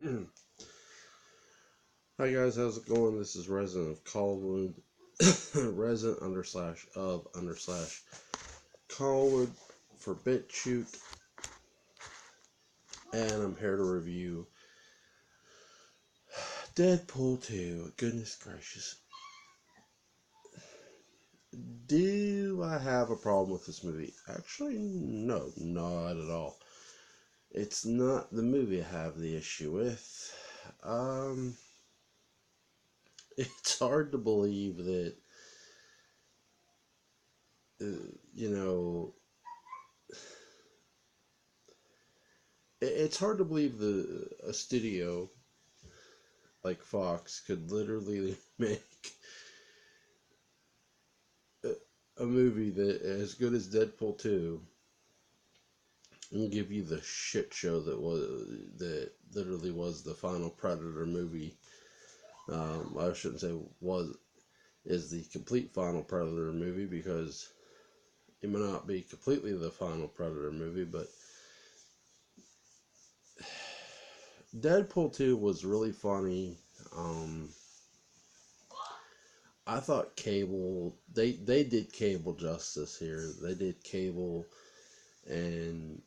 Hi guys, how's it going? This is Resident of Colwood, Resident underslash of underslash Colwood for BitChute, and I'm here to review Deadpool 2. Goodness gracious. Do I have a problem with this movie? Actually, no, not at all. It's not the movie I have the issue with. Um, it's hard to believe that, you know, it's hard to believe a studio like Fox could literally make a movie that as good as Deadpool 2 and give you the shit show that literally was the final Predator movie. I shouldn't say is the complete final Predator movie, because it may not be completely the final Predator movie, but Deadpool 2 was really funny. Um, I thought Cable, they did Cable justice here. They did Cable and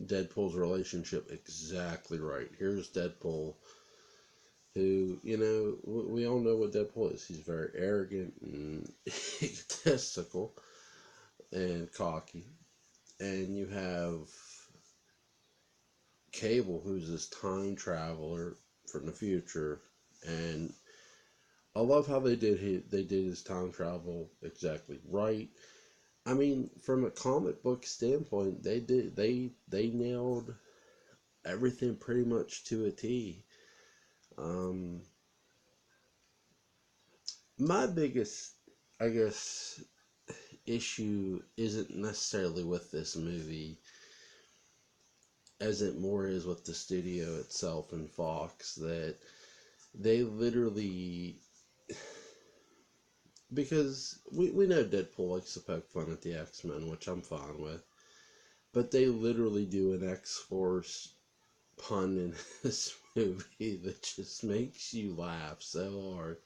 Deadpool's relationship exactly right. Here's Deadpool, who, we all know what Deadpool is. He's very arrogant and egotistical and cocky. And you have Cable, who's this time traveler from the future. And I love how they did his time travel exactly right. I mean, from a comic book standpoint, they nailed everything pretty much to a T. Um, my biggest, I guess, issue isn't necessarily with this movie, as it more is with the studio itself and Fox, that they literally, because we know Deadpool likes to poke fun at the X-Men, which I'm fine with, but they literally do an X-Force pun in this movie that just makes you laugh so hard.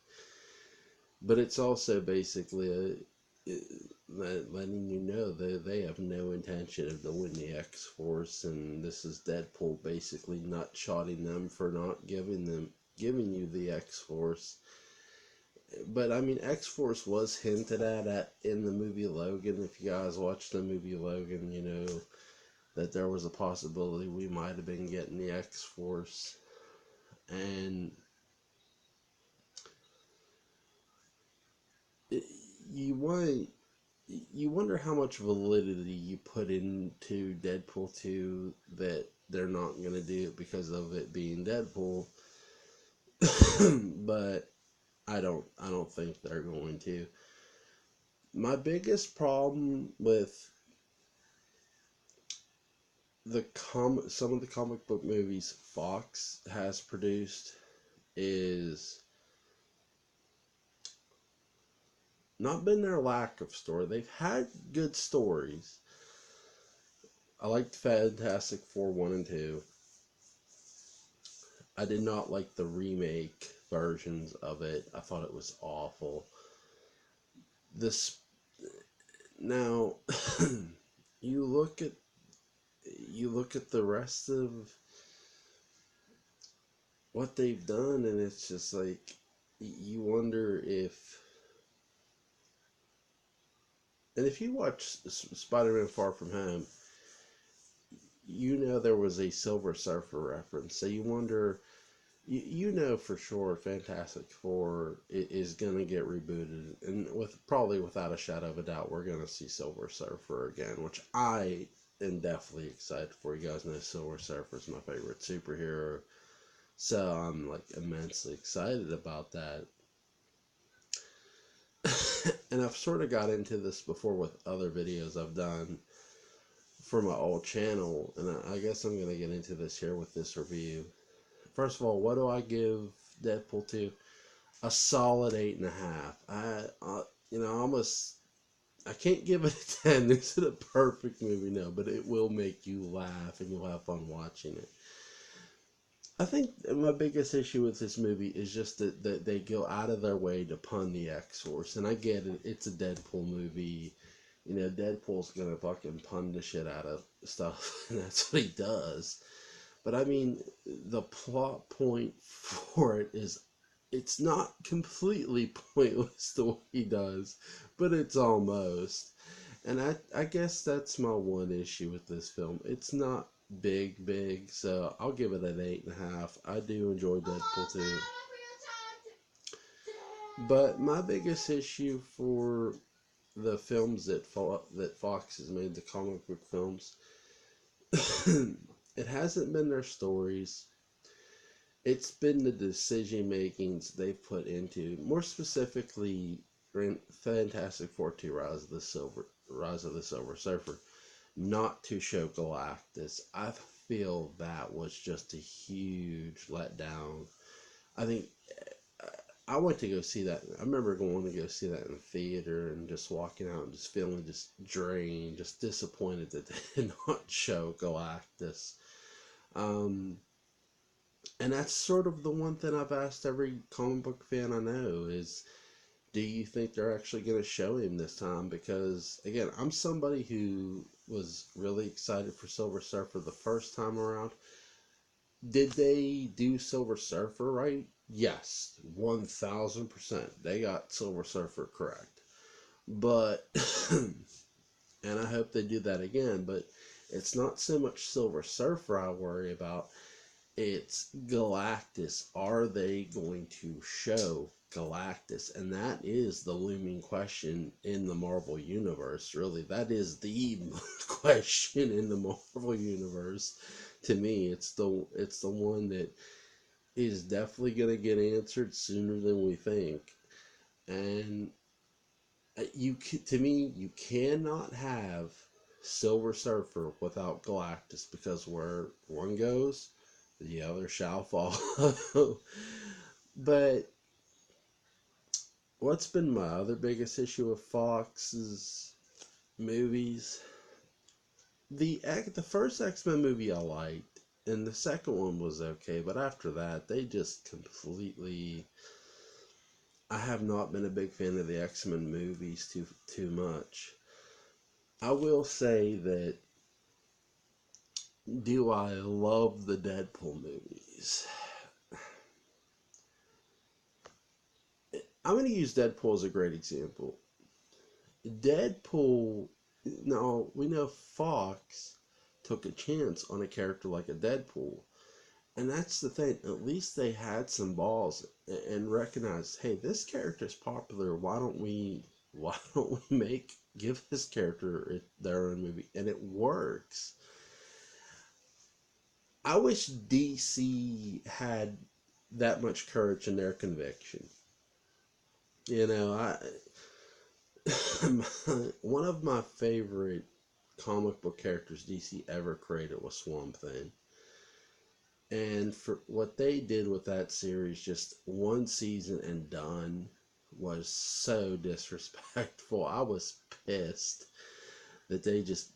But it's also basically letting you know that they have no intention of doing the X-Force, and this is Deadpool basically nutshotting them for not giving you the X-Force. But I mean, X-Force was hinted at in the movie Logan. If you guys watched the movie Logan, you know that there was a possibility we might have been getting the X-Force. And you want you wonder how much validity you put into Deadpool 2 that they're not going to do it because of it being Deadpool. But I don't think they're going to. My biggest problem with some of the comic book movies Fox has produced is not been their lack of story. They've had good stories. I liked Fantastic Four 1 and 2. I did not like the remake versions of it. I thought it was awful. This now you look at you look at the rest of what they've done, and it's just like you wonder if, and if you watch Spider-Man Far From Home, you know there was a Silver Surfer reference. So you wonder, you know for sure Fantastic Four is going to get rebooted, and probably without a shadow of a doubt, we're going to see Silver Surfer again, which I am definitely excited for. You guys know Silver Surfer is my favorite superhero, so I'm like immensely excited about that. And I've sort of got into this before with other videos I've done for my old channel, and I guess I'm going to get into this here with this review. First of all, what do I give Deadpool 2? A solid 8.5. I almost I can't give it a 10. Is it a perfect movie? No, but it will make you laugh and you'll have fun watching it. I think my biggest issue with this movie is just that they go out of their way to pun the X-Force. And I get it, it's a Deadpool movie. You know, Deadpool's gonna fucking pun the shit out of stuff, and that's what he does. But I mean, the plot point for it is, it's not completely pointless the way he does, but it's almost. And I guess that's my one issue with this film. It's not big, so I'll give it an 8.5. I do enjoy Deadpool 2. But my biggest issue for the films that Fox has made, the comic book films, it hasn't been their stories. It's been the decision makings they've put into, more specifically, Fantastic Four 2: Rise of the Silver Surfer, not to show Galactus. I feel that was just a huge letdown. I think I went to go see that. I remember going to go see that in the theater and just walking out and just feeling just drained, just disappointed that they did not show Galactus. And that's sort of the one thing I've asked every comic book fan I know is, do you think they're actually going to show him this time? Because, again, I'm somebody who was really excited for Silver Surfer the first time around. Did they do Silver Surfer right? Yes, 1000%. They got Silver Surfer correct. But, and I hope they do that again, but it's not so much Silver Surfer I worry about. It's Galactus. Are they going to show Galactus? And that is the looming question in the Marvel Universe, really. That is the question in the Marvel Universe. To me, it's the one that is definitely going to get answered sooner than we think. And to me, you cannot have Silver Surfer without Galactus, because where one goes, the other shall follow. But what's been my other biggest issue with Fox's movies? The first X-Men movie I liked, and the second one was okay, but after that, they just completely... I have not been a big fan of the X-Men movies too much. I will say that, do I love the Deadpool movies? I'm going to use Deadpool as a great example. Deadpool, now we know Fox took a chance on a character like a Deadpool. And that's the thing, at least they had some balls and recognized, hey, this character is popular, why don't we give this character their own movie? And it works. I wish DC had that much courage in their conviction. You know, one of my favorite comic book characters DC ever created was Swamp Thing. And for what they did with that series, just one season and done, was so disrespectful. I was pissed that they just...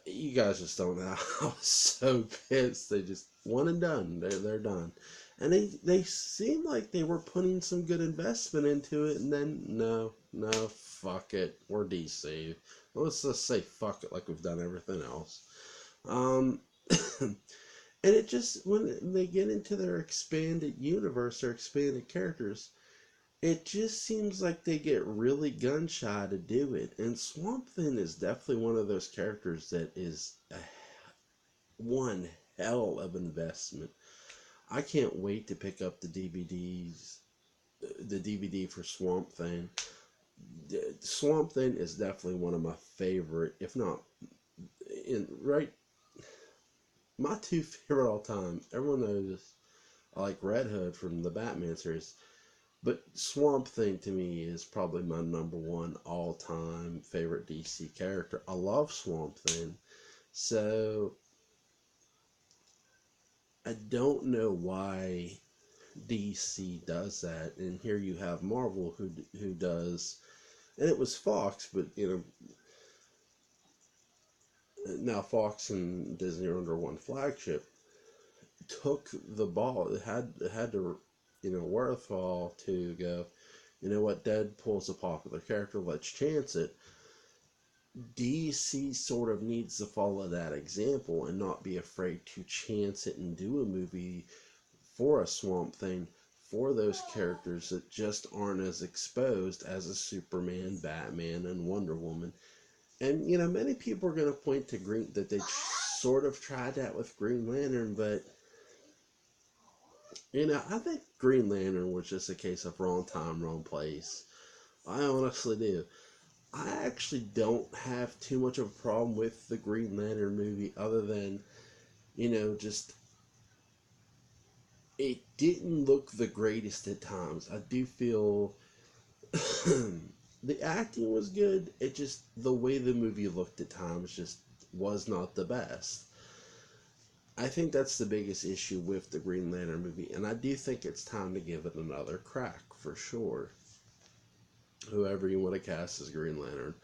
You guys just don't know. I was so pissed. They just one and done. They're done. And they seemed like they were putting some good investment into it, and then no, fuck it. We're DC. Let's just say fuck it like we've done everything else. And it just, when they get into their expanded universe or expanded characters, it just seems like they get really gun shy to do it. And Swamp Thing is definitely one of those characters that is one hell of investment. I can't wait to pick up the DVD for Swamp Thing. Swamp Thing is definitely one of my favorite, if not, my two favorite all time. Everyone knows I like Red Hood from the Batman series, but Swamp Thing to me is probably my number one all time favorite DC character. I love Swamp Thing. So I don't know why DC does that, and here you have Marvel who does, and it was Fox, but now Fox and Disney are under one flagship. Took the ball, it had to, wherewithal to go. You know what? Deadpool's a popular character. Let's chance it. DC sort of needs to follow that example and not be afraid to chance it and do a movie for a Swamp Thing for those characters that just aren't as exposed as a Superman, Batman, and Wonder Woman. And many people are going to point to Green that they sort of tried that with Green Lantern, but I think Green Lantern was just a case of wrong time, wrong place. I honestly do. I actually don't have too much of a problem with the Green Lantern movie, other than, just it didn't look the greatest at times. I do feel the acting was good. It just, the way the movie looked at times just was not the best. I think that's the biggest issue with the Green Lantern movie, and I do think it's time to give it another crack, for sure. Whoever you want to cast as Green Lantern.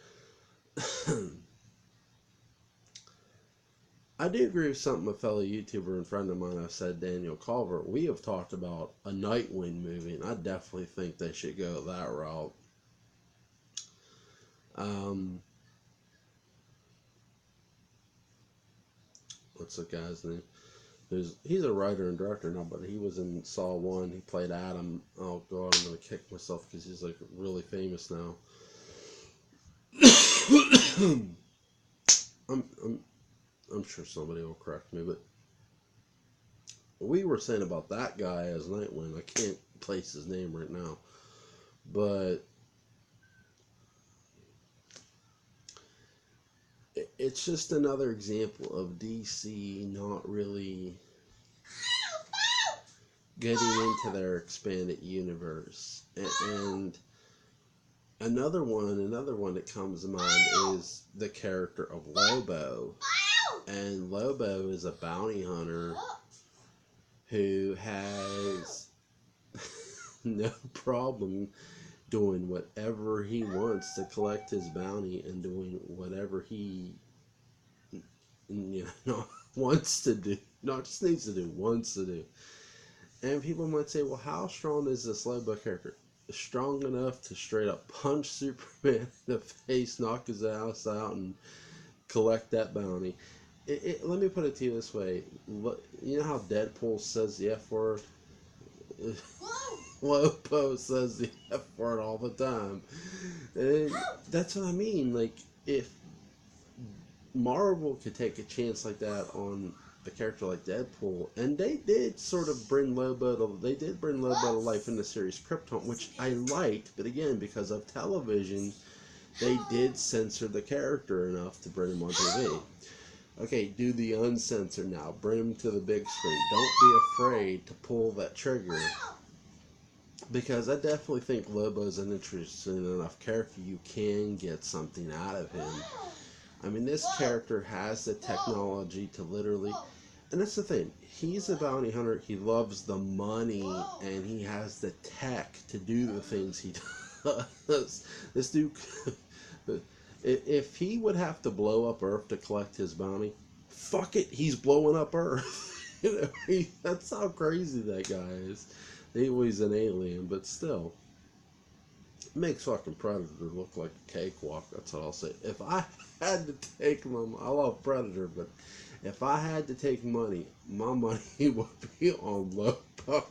I do agree with something a fellow YouTuber and friend of mine has said, Daniel Culver. We have talked about a Nightwing movie, and I definitely think they should go that route. What's the guy's name? He's a writer and director now, but he was in Saw 1. He played Adam. Oh, God, I'm going to kick myself because he's, like, really famous now. I'm sure somebody will correct me, but we were saying about that guy as Nightwing. I can't place his name right now, but it's just another example of DC not really getting into their expanded universe. And another one that comes to mind is the character of Lobo. And Lobo is a bounty hunter who has no problem doing whatever he wants to collect his bounty, and doing whatever he wants to do. Not just needs to do, wants to do. And people might say, well, how strong is this Lobo character? Strong enough to straight up punch Superman in the face, knock his ass out, and collect that bounty. Let me put it to you this way. You know how Deadpool says the F word? Lobo says the F word all the time. And that's what I mean. Like, if Marvel could take a chance like that on a character like Deadpool, and they did sort of bring Lobo to life in the series Krypton, which I liked, but again, because of television, they did censor the character enough to bring him on TV. Okay, do the uncensored now. Bring him to the big screen. Don't be afraid to pull that trigger. Because I definitely think Lobo's an interesting enough character. You can get something out of him. I mean, this character has the technology to literally... And that's the thing. He's a bounty hunter. He loves the money. And he has the tech to do the things he does. This dude... If he would have to blow up Earth to collect his bounty, fuck it, he's blowing up Earth. That's how crazy that guy is. He's an alien, but still. It makes fucking Predator look like a cakewalk, that's what I'll say. If I had to take I love Predator, but if I had to take money, my money would be on Lobo.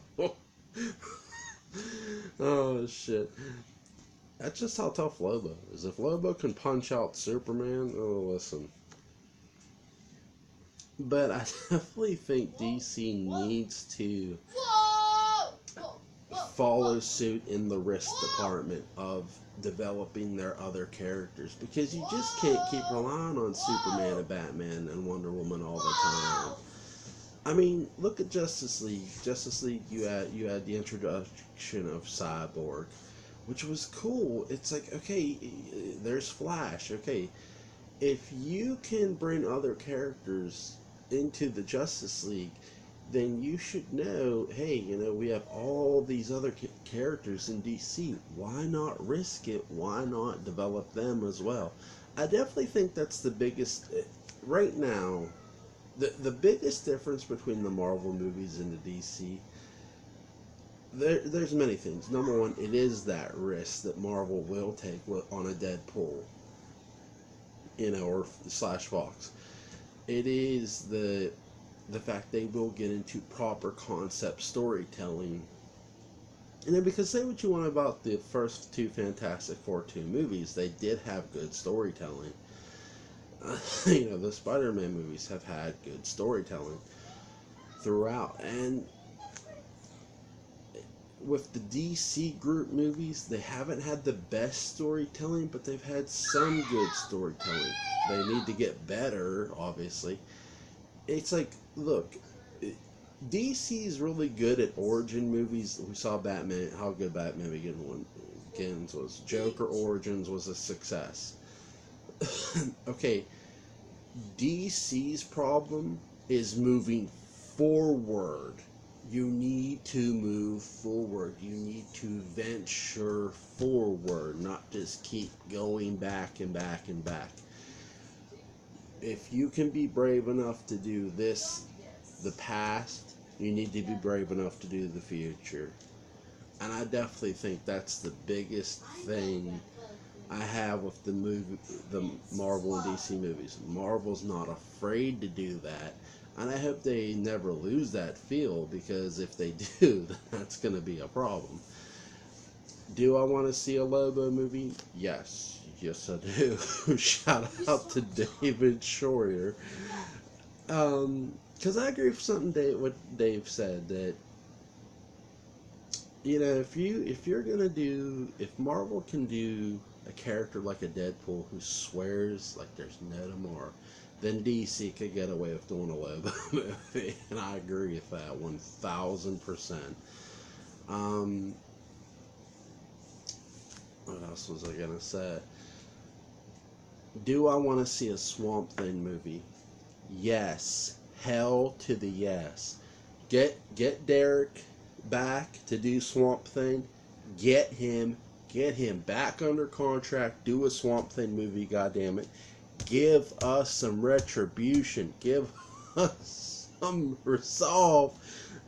Oh, shit. That's just how tough Lobo is. If Lobo can punch out Superman, oh, listen. But I definitely think DC needs to follow suit in the risk department of developing their other characters. Because you just can't keep relying on Superman and Batman and Wonder Woman all the time. I mean, look at Justice League. Justice League, you had the introduction of Cyborg, which was cool. It's like, okay, there's Flash. Okay, if you can bring other characters into the Justice League, then you should know, hey, you know, we have all these other characters in DC. Why not risk it? Why not develop them as well? I definitely think that's the biggest, right now, the biggest difference between the Marvel movies and the DC, there's many things. Number one, it is that risk that Marvel will take on a Deadpool, you know, or slash Fox. It is the fact they will get into proper concept storytelling. And then, because say what you want about the first two Fantastic Four 2 movies, they did have good storytelling. You know, the Spider-Man movies have had good storytelling throughout. And with the DC group movies, they haven't had the best storytelling, but they've had some good storytelling. They need to get better, obviously. It's like, look, DC is really good at origin movies. We saw Batman, how good Batman Begins was. Joker Origins was a success. Okay, DC's problem is moving forward. You need to move forward. You need to venture forward, not just keep going back and back and back. If you can be brave enough to do this, the past, you need to be brave enough to do the future. And I definitely think that's the biggest thing I have with the Marvel and DC movies. Marvel's not afraid to do that, and I hope they never lose that feel, because if they do, that's going to be a problem. Do I want to see a Lobo movie? Yes. Yes, I do. Shout out to David Schroyer. Because I agree with something what Dave said, that, you know, if Marvel can do a character like a Deadpool who swears like there's no tomorrow, then DC could get away with doing a Lobo movie, and I agree with that 1000%. What else was I gonna say? Do I want to see a Swamp Thing movie? Yes. Hell to the yes. Get Derek back to do Swamp Thing. Get him back under contract. Do a Swamp Thing movie, goddammit. Give us some retribution. Give us some resolve.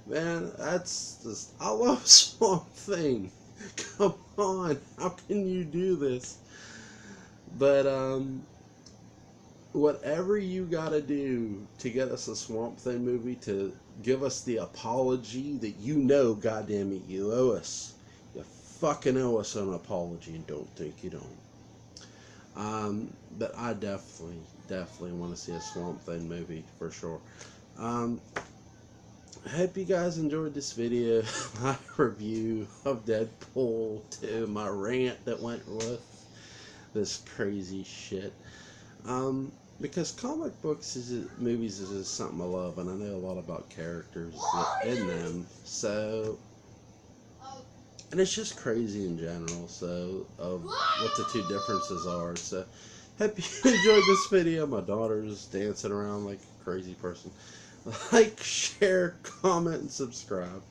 Man, that's just, I love Swamp Thing. Come on, how can you do this? But whatever you gotta do to get us a Swamp Thing movie, to give us the apology that you know, goddamn it, you owe us. You fucking owe us an apology, and don't think you don't. But I definitely want to see a Swamp Thing movie for sure. I hope you guys enjoyed this video, my review of Deadpool 2, my rant that went with this crazy shit. Because comic books movies is just something I love, and I know a lot about characters in them, so, and it's just crazy in general, so, of what the two differences are. So hope you enjoyed this video. My daughter's dancing around like a crazy person. Like, share, comment, and subscribe.